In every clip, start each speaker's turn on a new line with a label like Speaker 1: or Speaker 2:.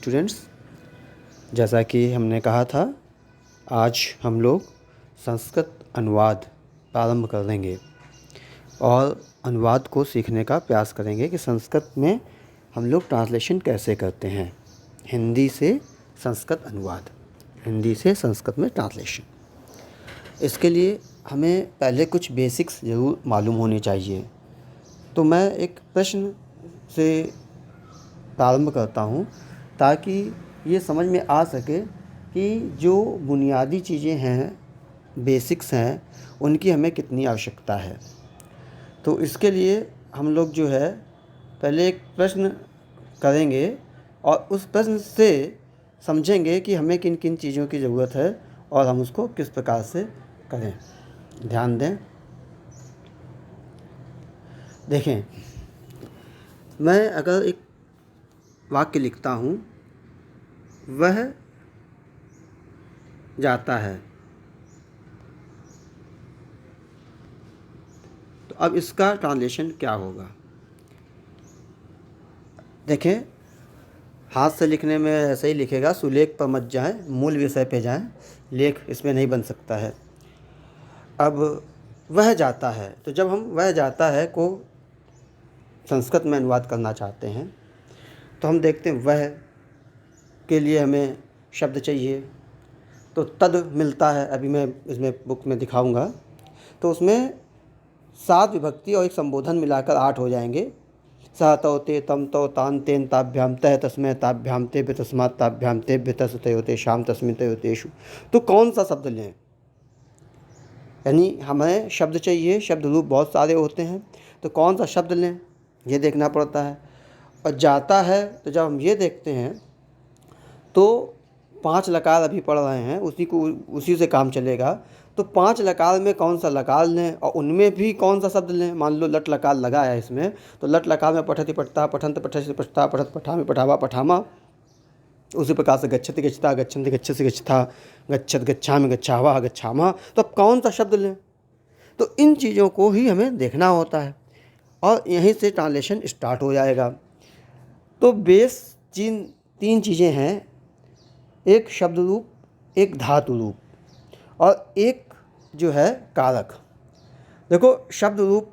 Speaker 1: Students, जैसा कि हमने कहा था, आज हम लोग संस्कृत अनुवाद प्रारंभ कर देंगे और अनुवाद को सीखने का प्रयास करेंगे कि संस्कृत में हम लोग ट्रांसलेशन कैसे करते हैं। हिंदी से संस्कृत अनुवाद, हिंदी से संस्कृत में ट्रांसलेशन। इसके लिए हमें पहले कुछ बेसिक्स ज़रूर मालूम होने चाहिए। तो मैं एक प्रश्न से प्रारंभ करता हूँ ताकि ये समझ में आ सके कि जो बुनियादी चीज़ें हैं, बेसिक्स हैं, उनकी हमें कितनी आवश्यकता है। तो इसके लिए हम लोग जो है पहले एक प्रश्न करेंगे और उस प्रश्न से समझेंगे कि हमें किन किन चीज़ों की ज़रूरत है और हम उसको किस प्रकार से करें। ध्यान दें। देखें, मैं अगर एक वाक्य लिखता हूँ, वह जाता है, तो अब इसका ट्रांसलेशन क्या होगा। देखें, हाथ से लिखने में ऐसे ही लिखेगा, सुलेख पर मत जाएं, मूल विषय पे जाएं, लेख इसमें नहीं बन सकता है। अब वह जाता है, तो जब हम वह जाता है को संस्कृत में अनुवाद करना चाहते हैं तो हम देखते हैं वह के लिए हमें शब्द चाहिए, तो तद मिलता है। अभी मैं इसमें बुक में दिखाऊंगा। तो उसमें 7 विभक्ति और एक संबोधन मिलाकर 8 हो जाएंगे। सह तौ ते तम तौ तान तेन ताभ्याम तह तस्मै ताभ्याम तेभ्य तस्मात् ताभ्याम तेभ्य तस् तयो तेषां तस्मिन् तयो तेषु। तो कौन सा शब्द लें, यानी हमें शब्द चाहिए। शब्द रूप बहुत सारे होते हैं, तो कौन सा शब्द लें ये देखना पड़ता है। और जाता है, तो जब हम ये देखते हैं तो 5 लकार अभी पढ़ रहे हैं, उसी से काम चलेगा। तो 5 लकार में कौन सा लकार लें और उनमें भी कौन सा शब्द लें। मान लो लट लकार लगा है इसमें, तो लट लकार में पठति पठता, पठंत पठति पठता, पठत पठामि पठावा पठामा। उसी प्रकार से गच्छति गच्छता, गच्छन्ति गच्छसि गच्छता, गच्छत गच्छामि गच्छावः गच्छामः। तो अब कौन सा शब्द लें, तो इन चीज़ों को ही हमें देखना होता है और यहीं से ट्रांसलेशन स्टार्ट हो जाएगा। तो बेस 3 चीज़ें हैं, एक शब्द रूप, एक धातु रूप और एक जो है कारक। देखो, शब्द रूप,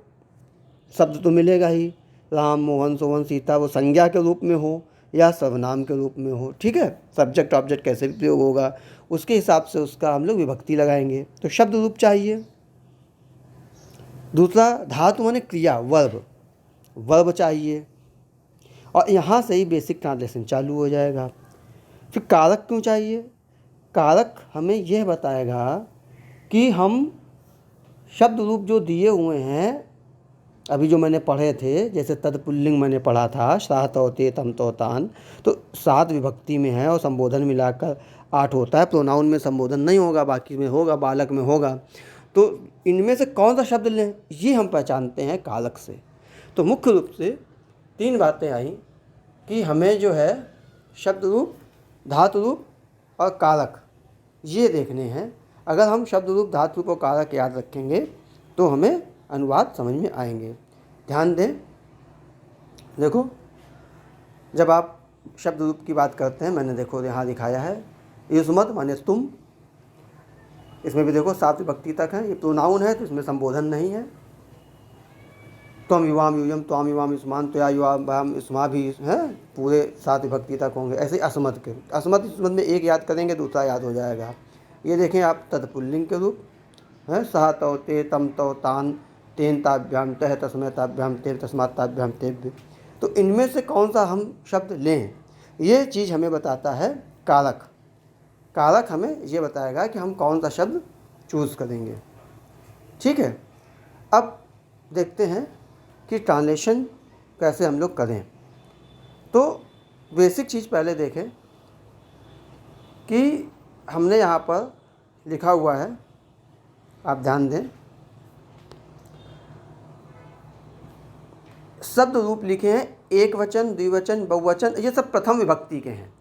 Speaker 1: शब्द तो मिलेगा ही, राम मोहन सोहन सीता, वो संज्ञा के रूप में हो या सर्वनाम के रूप में हो, ठीक है। सब्जेक्ट ऑब्जेक्ट कैसे भी प्रयोग होगा, उसके हिसाब से उसका हम लोग विभक्ति लगाएंगे। तो शब्द रूप चाहिए। दूसरा धातु माने क्रिया, वर्ब, वर्ब चाहिए। और यहाँ से ही बेसिक ट्रांसलेशन चालू हो जाएगा। फिर कारक क्यों चाहिए। कारक हमें यह बताएगा कि हम शब्द रूप जो दिए हुए हैं, अभी जो मैंने पढ़े थे, जैसे तत्पुल्लिंग मैंने पढ़ा था, सह तौ ते तम तौ तान, तो 7 विभक्ति में है और संबोधन मिलाकर 8 होता है। प्रोनाउन में संबोधन नहीं होगा, बाकी में होगा, बालक में होगा। तो इनमें से कौन सा शब्द लें, ये हम पहचानते हैं कारक से। तो मुख्य रूप से 3 बातें आई कि हमें जो है शब्द रूप, धातु रूप और कारक ये देखने हैं। अगर हम शब्द रूप, धातु रूप और कारक याद रखेंगे तो हमें अनुवाद समझ में आएंगे। ध्यान दें। देखो, जब आप शब्द रूप की बात करते हैं, मैंने देखो यहाँ दिखाया है, युष्मत् माने तुम, इसमें भी देखो 7 विभक्ति तक है। ये प्रोनाउन है तो इसमें संबोधन नहीं है। त्वम युवाम यूयम, त्वाम युवाम युष्मान, त्वया युवाम युष्मा भी है, पूरे 7 विभक्ति तक होंगे। ऐसे अस्मत् के, अस्मत् में एक याद करेंगे दूसरा याद हो जाएगा। ये देखें आप, तत्पुल्लिंग के रूप है, सह तौ ते तम तौ तान तेन ताभ्याम तह तस्मै ताभ्याम तेभ्य तस्मात् ताभ्याम तेभ्य। तो इनमें से कौन सा हम शब्द लें, ये चीज़ हमें बताता है कारक। कारक हमें ये बताएगा कि हम कौन सा शब्द चूज़ करेंगे, ठीक है। अब देखते हैं कि ट्रांसलेशन कैसे हम लोग करें। तो बेसिक चीज़ पहले देखें कि हमने यहाँ पर लिखा हुआ है, आप ध्यान दें, शब्द रूप लिखे हैं, एक वचन, द्विवचन, बहुवचन, ये सब प्रथम विभक्ति के हैं।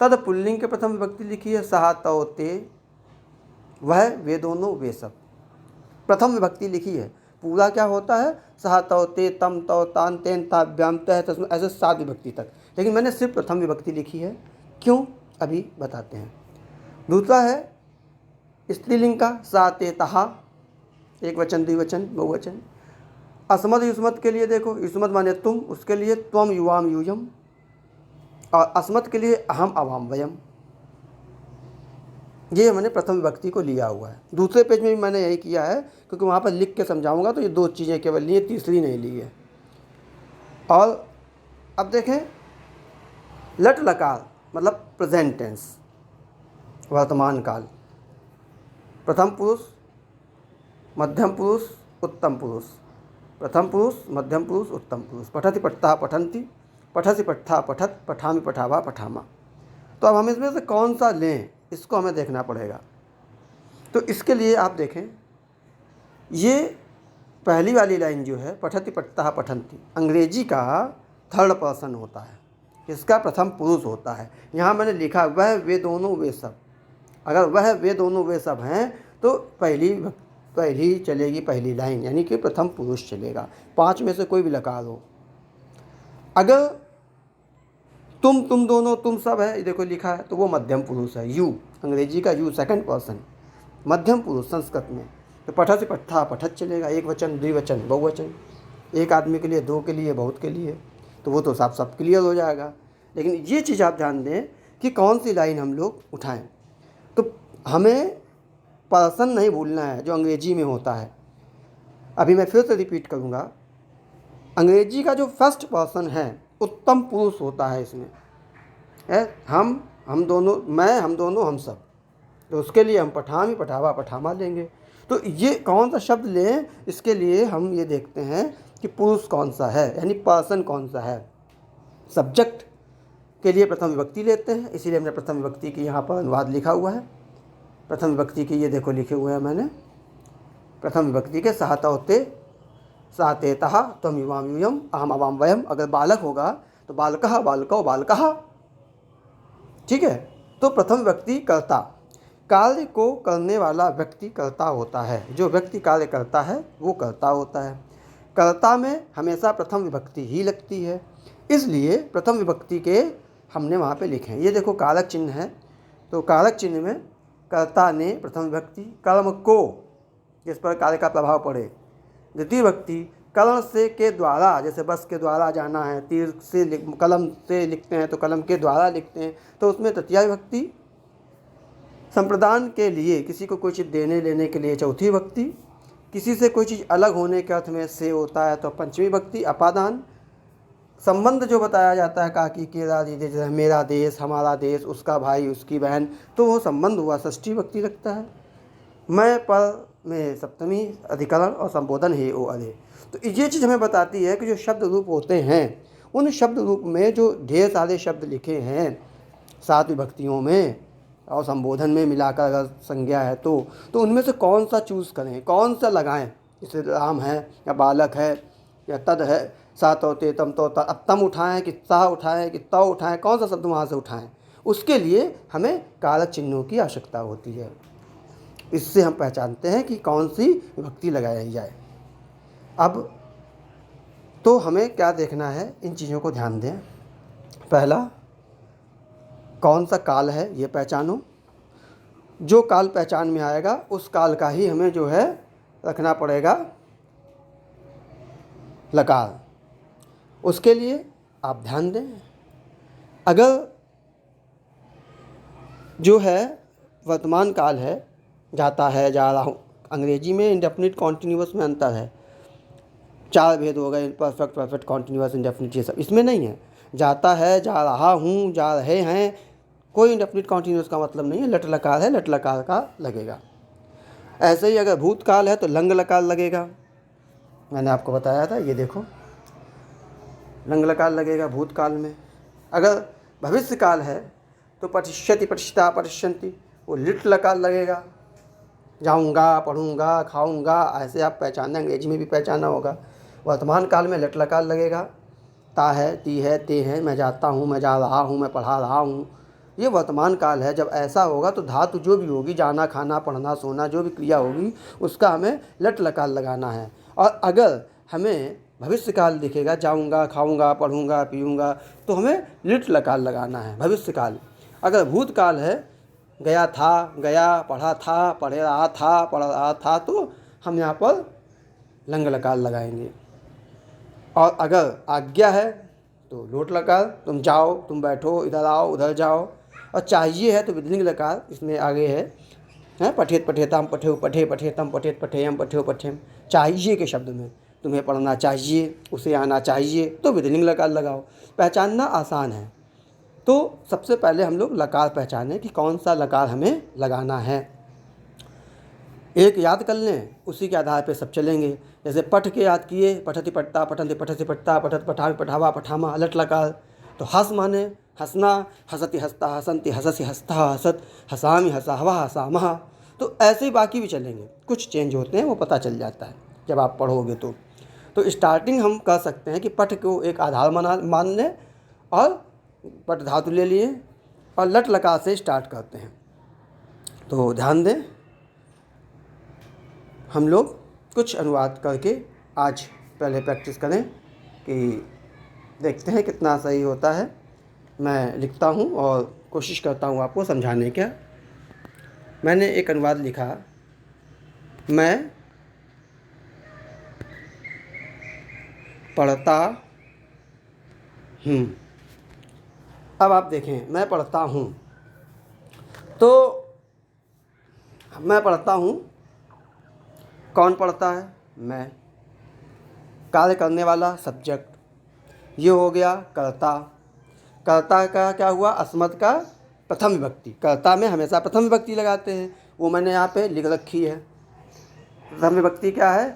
Speaker 1: तद पुल्लिंग के प्रथम विभक्ति लिखी है, सह तौ ते, वह, वे दोनों, वे सब, प्रथम विभक्ति लिखी है। पूरा क्या होता है, सह तौ ते तम तौ तान तेन ताभ्याम तह तस्मै, ऐसे 7 विभक्ति तक। लेकिन मैंने सिर्फ प्रथम विभक्ति लिखी है। क्यों, अभी बताते हैं। दूसरा है स्त्रीलिंग का सा ते तहा, एक वचन द्विवचन बहुवचन। अस्मद युष्मत के लिए देखो, युष्मत माने तुम, उसके लिए त्वम युवाम यूयम, और अस्मत के लिए अहम अवाम वयम। ये मैंने प्रथम विभक्ति को लिया हुआ है। दूसरे पेज में भी मैंने यही किया है, क्योंकि वहाँ पर लिख के समझाऊंगा तो ये दो चीज़ें केवल ली है, तीसरी नहीं ली है। और अब देखें, लट लकार मतलब प्रेजेंट टेंस, वर्तमान काल। प्रथम पुरुष, मध्यम पुरुष, उत्तम पुरुष। प्रथम पुरुष, मध्यम पुरुष, उत्तम पुरुष। पठति पठता पठन्ति, पठसि पठता पठत, पठामि पठावा पठामा। तो अब हम इसमें से कौन सा लें, इसको हमें देखना पड़ेगा। तो इसके लिए आप देखें, ये पहली वाली लाइन जो है पठति पठता पठन्ति, अंग्रेजी का थर्ड पर्सन होता है, इसका प्रथम पुरुष होता है। यहाँ मैंने लिखा वह वे दोनों वे सब। अगर वह वे दोनों वे सब हैं तो पहली चलेगी पहली लाइन, यानी कि प्रथम पुरुष चलेगा, 5 में से कोई भी लकार हो। अगर तुम दोनों तुम सब है, देखो लिखा है, तो वो मध्यम पुरुष है, यू, अंग्रेजी का यू सेकंड पर्सन, मध्यम पुरुष संस्कृत में। तो पठा से पठा पठत चलेगा, एक वचन द्विवचन बहुवचन, एक आदमी के लिए, दो के लिए, बहुत के लिए, तो वो तो साफ साफ क्लियर हो जाएगा। लेकिन ये चीज़ आप ध्यान दें कि कौन सी लाइन हम लोग उठाएं। तो हमें पर्सन नहीं भूलना है जो अंग्रेजी में होता है। अभी मैं फिर से रिपीट करूँगा, अंग्रेजी का जो फर्स्ट पर्सन है उत्तम पुरुष होता है। इसमें है हम दोनों, मैं, हम दोनों, हम सब, तो उसके लिए हम पठामी पठावा पठामा लेंगे। तो ये कौन सा शब्द लें, इसके लिए हम ये देखते हैं कि पुरुष कौन सा है, यानी पर्सन कौन सा है। सब्जेक्ट के लिए प्रथम विभक्ति लेते हैं, इसीलिए हमने प्रथम विभक्ति की यहाँ पर अनुवाद लिखा हुआ है। प्रथम विभक्ति के ये देखो लिखे हुए हैं मैंने, प्रथम विभक्ति के सहता होते साते तहा त्वम युवाम यूयम अहम अवाम वयम। अगर बालक होगा तो बालकः बालकौ बालकः, ठीक है। तो प्रथम विभक्ति कर्ता, कार्य को करने वाला व्यक्ति कर्ता होता है। जो व्यक्ति कार्य करता है वो कर्ता होता है। कर्ता में हमेशा प्रथम विभक्ति ही लगती है, इसलिए प्रथम विभक्ति के हमने वहाँ पे लिखे हैं। ये देखो कारक चिन्ह है, तो कारक चिन्ह में कर्ता ने प्रथम विभक्ति, कर्म को जिस पर कार्य का प्रभाव पड़े द्वितीय विभक्ति, कलम से के द्वारा, जैसे बस के द्वारा जाना है, तीर से कलम से लिखते हैं तो कलम के द्वारा लिखते हैं, तो उसमें तृतीया विभक्ति। संप्रदान के लिए, किसी को कोई चीज़ देने लेने के लिए चौथी विभक्ति। किसी से कोई चीज़ अलग होने के अर्थ में से होता है तो पंचमी विभक्ति। अपादान, संबंध जो बताया जाता है काकी केरा दीदी, जैसे मेरा देश, हमारा देश, उसका भाई, उसकी बहन, तो वो संबंध हुआ, षष्ठी विभक्ति लगता है। मैं पर में सप्तमी अधिकरण और संबोधन हे ओ अरे। तो ये चीज़ हमें बताती है कि जो शब्द रूप होते हैं, उन शब्द रूप में जो ढेर सारे शब्द लिखे हैं 7 विभक्तियों में और संबोधन में मिलाकर अगर संज्ञा है तो उनमें से कौन सा चूज़ करें, कौन सा लगाएं। जैसे राम है या बालक है या तद है, सा तोते तम तोता, अब तम उठाएं कि ता उठाएं कि तौ उठाएं, कौन सा शब्द वहाँ से उठाएं, उसके लिए हमें कारक चिन्हों की आवश्यकता होती है। इससे हम पहचानते हैं कि कौन सी विभक्ति लगाई जाए। अब तो हमें क्या देखना है, इन चीज़ों को ध्यान दें। पहला, कौन सा काल है ये पहचानो। जो काल पहचान में आएगा उस काल का ही हमें जो है रखना पड़ेगा लकार। उसके लिए आप ध्यान दें, अगर जो है वर्तमान काल है, जाता है, जा रहा हूँ, अंग्रेजी में इंडेफिनिट कॉन्टिन्यूअस में अंतर है। 4 भेद हो गए, परफेक्ट, परफेक्ट, कॉन्टिन्यूअस, इंडेफिनिट, ये सब इसमें नहीं है। जाता है, जा रहा हूँ, जा रहे हैं, कोई इंडेफिनिट कॉन्टिन्यूअस का मतलब नहीं है। लट लकार है, लट लकार का लगेगा। ऐसे ही अगर भूतकाल है तो लंग लकार लगेगा, मैंने आपको बताया था, ये देखो लंग लकार लगेगा भूतकाल में। अगर भविष्य काल है तो पठिष्यति, पठिष्यता, पठिष्यन्ति, वो लिट लकार लगेगा। जाऊंगा, पढ़ूंगा, खाऊंगा, ऐसे आप पहचानना, अंग्रेजी में भी पहचाना होगा। वर्तमान काल में लट लकार लगेगा। ता है, ती है, ते हैं, मैं जाता हूँ, मैं जा रहा हूँ, मैं पढ़ा रहा हूँ, ये वर्तमान काल है। जब ऐसा होगा तो धातु जो भी होगी, जाना, खाना, पढ़ना, सोना, जो भी क्रिया होगी उसका हमें लट लकार लगाना है। और अगर हमें भविष्य काल दिखेगा, जाऊंगा, खाऊंगा, पढ़ूंगा, पीऊंगा, तो हमें लिट लकार लगाना है, भविष्य काल। अगर भूतकाल है, गया था, गया, पढ़ा था, पढ़ रहा था, तो हम यहाँ पर लंग लकार लगाएंगे। और अगर आज्ञा है तो लोट लकार, तुम जाओ, तुम बैठो, इधर आओ, उधर जाओ। और चाहिए है तो विधिलिंग लकार इसमें आगे है पठेत पठेताम पठेव पठे पठेतम पठेत पठेयम पठेव पठेम। चाहिए के शब्द में तुम्हें पढ़ना चाहिए, उसे आना चाहिए, तो विधिलिंग लकार लगाओ। पहचानना आसान है। तो सबसे पहले हम लोग लकार पहचानें कि कौन सा लकार हमें लगाना है। एक याद कर लें, उसी के आधार पे सब चलेंगे। जैसे पठ के याद किए, पठति पठता, पठन्ति पठति पठता, पठत पठामि पठावा पठामा, लट लकार। तो हस माने हंसना, हसति हंसता, हसन्ति हससि हंसता, हसत हसामि हसावा हसामः। तो ऐसे ही बाकी भी चलेंगे, कुछ चेंज होते हैं, वो पता चल जाता है जब आप पढ़ोगे तो स्टार्टिंग हम कर सकते हैं कि पठ को एक आधार मान लें और पठ धातु ले लिए और लट लकार से स्टार्ट करते हैं। तो ध्यान दें, हम लोग कुछ अनुवाद करके आज पहले प्रैक्टिस करें कि देखते हैं कितना सही होता है। मैं लिखता हूँ और कोशिश करता हूँ आपको समझाने का। मैंने एक अनुवाद लिखा, मैं पढ़ता हूँ। अब आप देखें, मैं पढ़ता हूँ, तो मैं पढ़ता हूँ, कौन पढ़ता है? मैं। कार्य करने वाला सब्जेक्ट, ये हो गया कर्ता। कर्ता का क्या हुआ? अस्मत् का प्रथम विभक्ति। कर्ता में हमेशा प्रथम विभक्ति लगाते हैं, वो मैंने यहाँ पे लिख रखी है। प्रथम विभक्ति क्या है?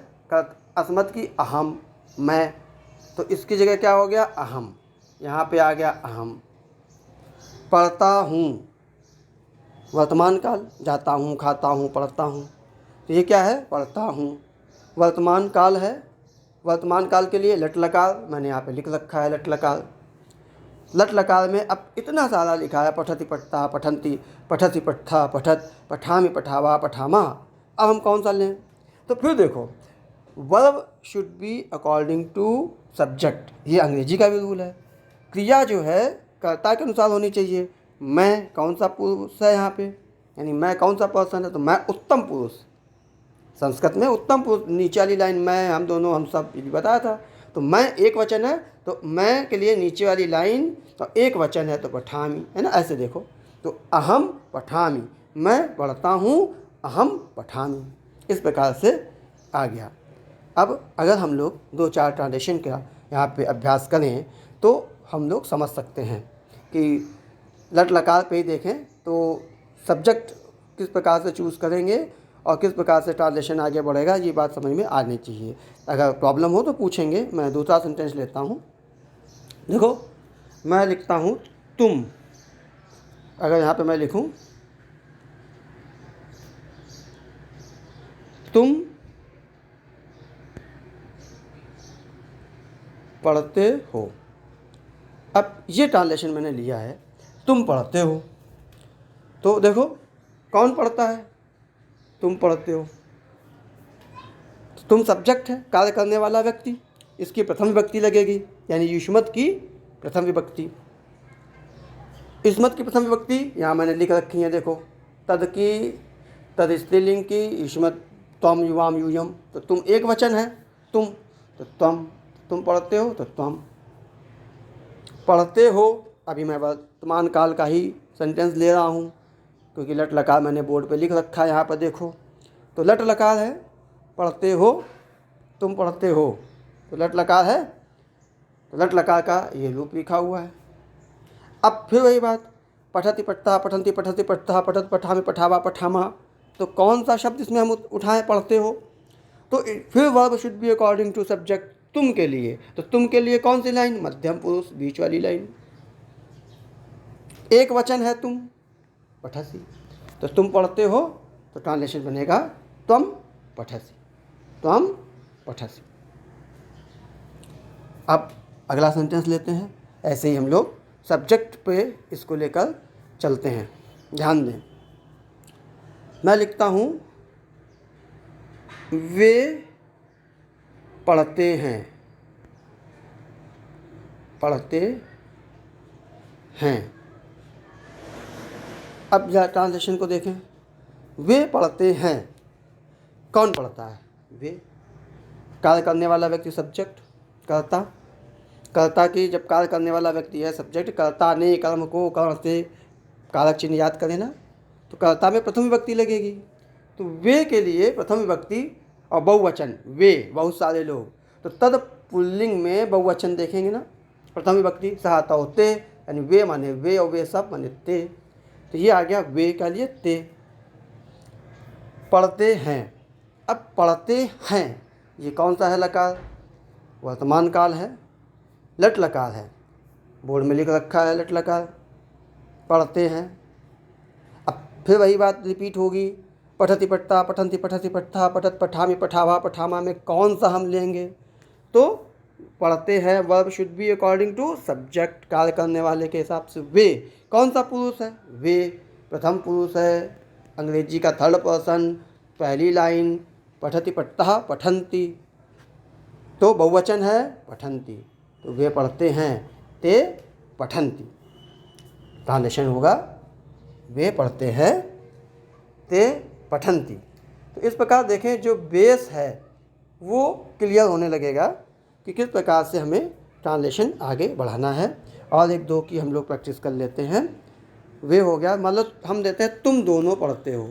Speaker 1: अस्मत् की अहम, मैं। तो इसकी जगह क्या हो गया? अहम। यहाँ पे आ गया अहम। पढ़ता हूँ, वर्तमान काल, जाता हूँ, खाता हूँ, पढ़ता हूँ। तो ये क्या है? पढ़ता हूँ। वर्तमान काल है, वर्तमान काल के लिए लट लकार मैंने यहाँ पे लिख रखा है, लट लकार। लट लकार में अब इतना सारा लिखा है, पठति पठता, पठन्ति पठति पठता, पठत पठामि पठावा पठामा। अब हम कौन सा लें? तो फिर देखो, verb should be according to subject, ये अंग्रेजी का भी रूल है। क्रिया जो है कर्ता के अनुसार होनी चाहिए। मैं कौन सा पुरुष है यहाँ पे, यानी मैं कौन सा पर्सन है? तो मैं उत्तम पुरुष। संस्कृत में उत्तम पुरुष, नीचे वाली लाइन मैं, हम दोनों, हम सब, ये भी बताया था। तो मैं एक वचन है, तो मैं के लिए नीचे वाली लाइन तो एक वचन है, तो पठामी, है ना? ऐसे देखो, तो अहम पठामी, मैं पढ़ता हूँ, अहम पठामी, इस प्रकार से आ गया। अब अगर हम लोग 2-4 ट्रांजेक्शन का यहाँ पे अभ्यास करें तो हम लोग समझ सकते हैं कि लट लकार पे ही देखें तो सब्जेक्ट किस प्रकार से चूज़ करेंगे और किस प्रकार से ट्रांसलेशन आगे बढ़ेगा, ये बात समझ में आनी चाहिए। अगर प्रॉब्लम हो तो पूछेंगे। मैं दूसरा सेंटेंस लेता हूँ। देखो, मैं लिखता हूँ तुम। अगर यहाँ पे मैं लिखूँ तुम पढ़ते हो, अब ये ट्रांसलेशन मैंने लिया है, तुम पढ़ते हो। तो देखो, कौन पढ़ता है? तुम पढ़ते हो। तुम सब्जेक्ट है, कार्य करने वाला व्यक्ति, इसकी प्रथम विभक्ति लगेगी, यानी युष्मत् की प्रथम विभक्ति। युष्मत् की प्रथम विभक्ति यहाँ मैंने लिख रखी है, देखो, तद की, तद स्त्रीलिंग की, युष्मत् त्वम युवाम यूयम। तो तुम एक वचन है, तुम, तो तुम पढ़ते हो, तो तुम पढ़ते हो। अभी मैं वर्तमान काल का ही सेंटेंस ले रहा हूँ क्योंकि लट लकार मैंने बोर्ड पे लिख रखा है, यहाँ पर देखो, तो लट लकार है, पढ़ते हो, तुम पढ़ते हो, तो लट लकार है, तो लट लकार का ये रूप लिखा हुआ है। अब फिर वही बात, पठति पठता, पठन्ति पठति पठता, पठत पठामि पठावा पठामा। तो कौन सा शब्द इसमें हम उठाएं? पढ़ते हो। तो फिर verb should be according to subject, तुम के लिए। तो तुम के लिए कौन सी लाइन? मध्यम पुरुष, बीच वाली लाइन। एक वचन है तुम, पठसी, तो तुम पढ़ते हो, तो ट्रांसलेशन बनेगा त्वम पठसी, त्वम पठसी। अब अगला सेंटेंस लेते हैं। ऐसे ही हम लोग सब्जेक्ट पे इसको लेकर चलते हैं। ध्यान दें, मैं लिखता हूँ वे पढ़ते हैं, पढ़ते हैं। अब ट्रांसलेशन को देखें। वे पढ़ते हैं, कौन पढ़ता है? वे। कार्य करने वाला व्यक्ति सब्जेक्ट, कर्ता। कर्ता की जब कार्य करने वाला व्यक्ति है सब्जेक्ट, कर्ता ने कर्म को कर्ण से कारक चिन्ह याद करें ना, तो कर्ता में प्रथम विभक्ति लगेगी। तो वे के लिए प्रथम विभक्ति और बहुवचन, वे बहुत सारे लोग, तो तद पुल्लिंग में बहुवचन देखेंगे ना, प्रथम विभक्ति सहायता होते, यानी वे माने वे और वे सब माने ते। तो ये आ गया वे के लिए ते। पढ़ते हैं। अब पढ़ते हैं ये कौन सा है लकार? वर्तमान काल है, लट लकार है, बोर्ड में लिख रखा है लट लकार। पढ़ते हैं। अब फिर वही बात रिपीट होगी, पठति पठता पठन्ति पठति पठता पठत पठामि पठावा पठामा में कौन सा हम लेंगे? तो पढ़ते हैं verb should be according to subject, कार्य करने वाले के हिसाब से। वे कौन सा पुरुष है? वे प्रथम पुरुष है, अंग्रेजी का थर्ड पर्सन, पहली लाइन, पठति पठता पठन्ति, तो बहुवचन है पठन्ति, तो वे पढ़ते हैं, ते पठन्ति। ट्रांसलेशन होगा वे पढ़ते हैं, ते पठन्ति। तो इस प्रकार देखें, जो बेस है वो क्लियर होने लगेगा कि किस प्रकार से हमें ट्रांसलेशन आगे बढ़ाना है। और एक दो की हम लोग प्रैक्टिस कर लेते हैं। वे हो गया, मतलब हम देते हैं तुम दोनों पढ़ते हो,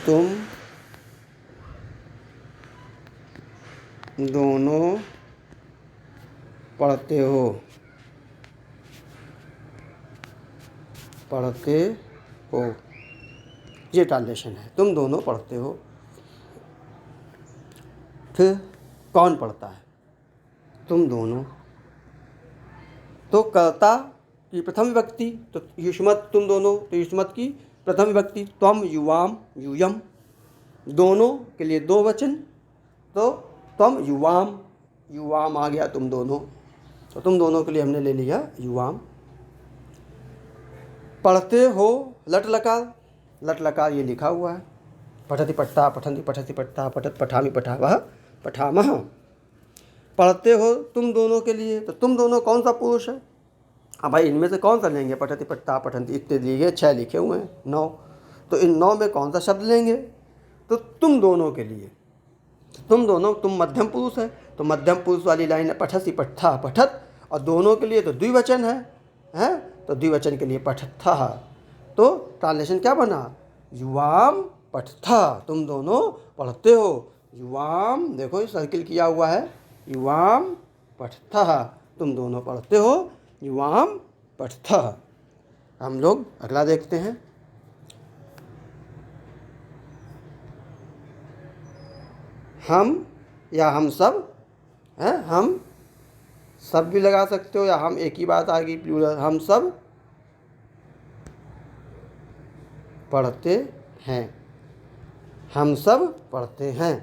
Speaker 1: तुम दोनों पढ़ते हो, पढ़ते हो, ये ट्रांसलेशन है, तुम दोनों पढ़ते हो। फिर कौन पढ़ता है? तुम दोनों। तो कर्ता की प्रथम विभक्ति, तो युष्मत तुम दोनों, तो युष्मत की प्रथम विभक्ति त्वम युवाम यूयम, दोनों के लिए दो वचन, तो त्वम युवाम, युवाम आ गया तुम दोनों, तो तुम दोनों के लिए हमने ले लिया युवाम। पढ़ते हो लट लकार, लट लकार ये लिखा हुआ है, पठति पठता पठन्ति पठति पठता पठत पठामि पठावः पठामः। पढ़ते हो तुम दोनों के लिए, तो तुम दोनों कौन सा पुरुष है? हाँ भाई, इनमें से कौन सा लेंगे? पठति पठता पठन्ति इतने लिए 6 लिखे हुए हैं, 9, तो इन 9 में कौन सा शब्द लेंगे? तो तुम दोनों के लिए, तुम दोनों, तुम मध्यम पुरुष है, तो मध्यम पुरुष वाली लाइन है पठसि पठता पठत, और दोनों के लिए तो द्विवचन है, तो द्विवचन के लिए पठत्था। तो ट्रांसलेशन क्या बना? युवाम पठथा, तुम दोनों पढ़ते हो, युवाम, देखो ये सर्किल किया हुआ है, युवाम पठथा, तुम दोनों पढ़ते हो, युवाम पठथा। हम लोग अगला देखते हैं। हम या हम सब हैं, हम सब भी लगा सकते हो, या हम एक ही बात आ गई प्लूरल, हम सब पढ़ते हैं, हम सब पढ़ते हैं।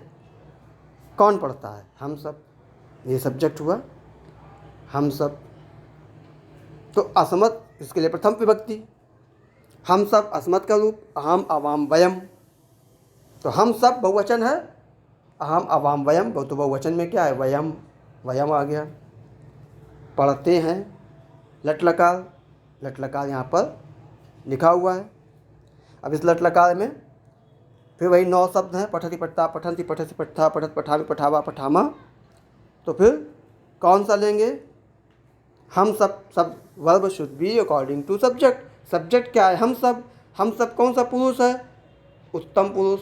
Speaker 1: कौन पढ़ता है? हम सब, ये सब्जेक्ट हुआ, हम सब। तो असमत, इसके लिए प्रथम विभक्ति, हम सब असमत का रूप, अहम अवाम वयम, तो हम सब बहुवचन है, अहम अवाम वयम, तो बहुवचन में क्या है? वयम, वयम आ गया। पढ़ते हैं लट लकार, लट लकार यहाँ पर लिखा हुआ है। अब इस लट लकार में फिर वही 9 शब्द हैं, पठति पठता पठन्ति पठसि पठता पठत पठामि पठावा पठामा, तो फिर कौन सा लेंगे? हम सब, सब verb should be according to subject. Subject क्या है? हम सब। हम सब कौन सा पुरुष है? उत्तम पुरुष,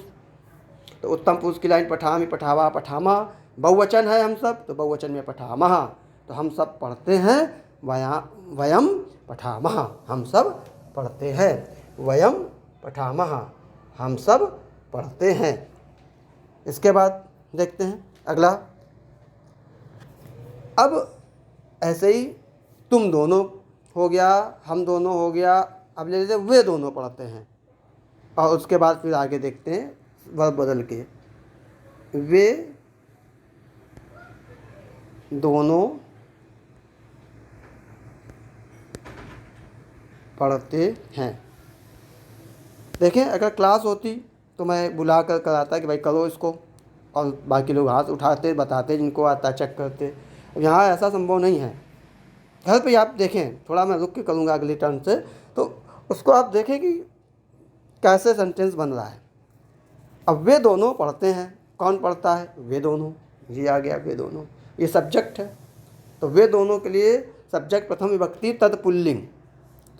Speaker 1: तो उत्तम पुरुष की लाइन पठामि पठावा पठामा, बहुवचन है हम सब, तो बहुवचन में पठामः, तो हम सब पढ़ते हैं, वयम पठामः, हम सब पढ़ते हैं, वयम पठामः, हम सब पढ़ते हैं। इसके बाद देखते हैं अगला। अब ऐसे ही तुम दोनों हो गया, हम दोनों हो गया, अब ले लेते वे दोनों पढ़ते हैं, और उसके बाद फिर आगे देखते हैं वर्ब बदल के, वे दोनों पढ़ते हैं। देखें, अगर क्लास होती तो मैं बुला कर कराता कि भाई करो इसको, और बाकी लोग हाथ उठाते, बताते, जिनको आता चेक करते। यहाँ ऐसा संभव नहीं है, घर पे आप देखें, थोड़ा मैं रुक के करूँगा अगली टर्न से, तो उसको आप देखें कि कैसे सेंटेंस बन रहा है। अब वे दोनों पढ़ते हैं, कौन पढ़ता है? वे दोनों, ये आ गया वे दोनों, ये सब्जेक्ट है। तो वे दोनों के लिए सब्जेक्ट प्रथम विभक्ति तत्पुल्लिंग,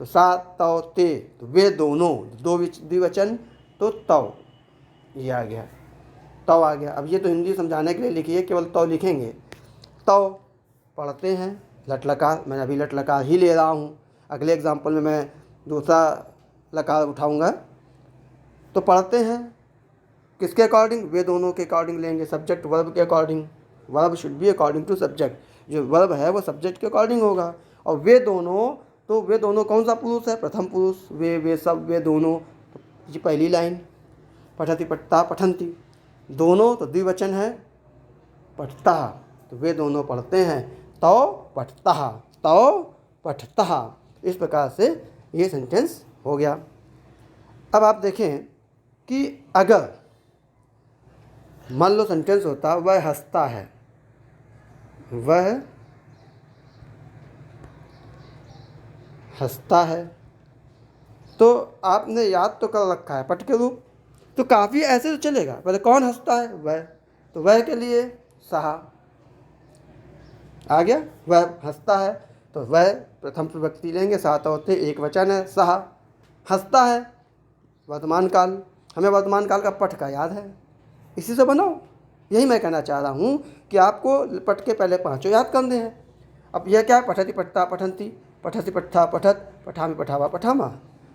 Speaker 1: तो सा तौ ते, तो वे दोनों, दो द्विवचन तो तौ, ये आ गया, तौ आ गया। अब ये तो हिंदी समझाने के लिए लिखी है, केवल तौ लिखेंगे। तौ पढ़ते हैं, लट लकार, मैं अभी लट लकार ही ले रहा हूँ, अगले एग्जाम्पल में मैं दूसरा लकार उठाऊँगा। तो पढ़ते हैं किसके अकॉर्डिंग? वे दोनों के अकॉर्डिंग लेंगे, सब्जेक्ट वर्ब के according. Verb should be according to subject, जो वर्ब है वो सब्जेक्ट के अकॉर्डिंग होगा। और वे दोनों, तो वे दोनों कौन सा पुरुष है? प्रथम पुरुष, वे सब, वे दोनों, तो ये पहली लाइन। पठति पठता पठन्ति, दोनों तो द्विवचन है, पठता, तो वे दोनों पढ़ते हैं, तौ पठता, तौ पठता। इस प्रकार से ये सेंटेंस हो गया। अब आप देखें कि अगर मान लो सेंटेंस होता वह हंसता है, वह हंसता है, तो आपने याद तो कर रखा है पठ के रूप, तो काफ़ी ऐसे तो चलेगा। पहले कौन हंसता है? वह, तो वह के लिए सहा आ गया। वह हंसता है, तो वह प्रथम विभक्ति लेंगे, सात होते, एक वचन है, सहा। हंसता है, वर्तमान काल, हमें वर्तमान काल का पठ का याद है, इसी से बनाओ। यही मैं कहना चाह रहा हूँ कि आपको पठ के पहले पाँचों याद करने हैं। अब यह क्या है? पठति पठता पठन्ति, पठति पठता पठत, पठामि पठावा पठामा,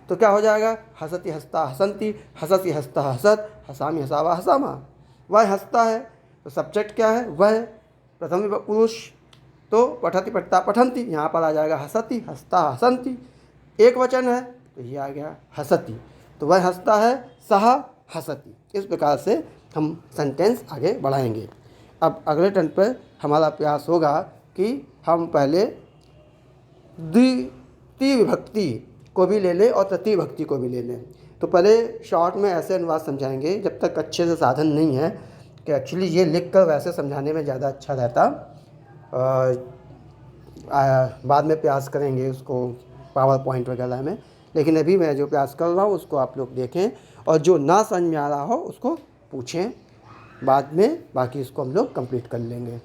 Speaker 1: तो क्या हो जाएगा? हसति हंसता हसन्ति, हसति हंसता हसत, हसामि हसावा हसामा। वह हंसता है, तो सब्जेक्ट क्या है? वह, प्रथम पुरुष, तो पठति पठता पठन्ति, यहाँ पर आ जाएगा हसति हंसता हसन्ति। एक वचन है, तो ये आ गया हसति, तो वह हंसता है, सह हसति। इस प्रकार से हम सेंटेंस आगे बढ़ाएंगे। अब अगले टर्न पर हमारा प्रयास होगा कि हम पहले द्वितीय विभक्ति को भी ले लें और तृतीय विभक्ति को भी ले लें। तो पहले शॉर्ट में ऐसे अनुवाद समझाएंगे, जब तक अच्छे से साधन नहीं है कि एक्चुअली ये लिख कर वैसे समझाने में ज़्यादा अच्छा रहता। बाद में प्रयास करेंगे उसको पावर पॉइंट वगैरह में, लेकिन अभी मैं जो प्रयास कर रहा हूँ उसको आप लोग देखें, और जो ना समझ में आ रहा हो उसको पूछें, बाद में बाकी इसको हम लोग कंप्लीट कर लेंगे।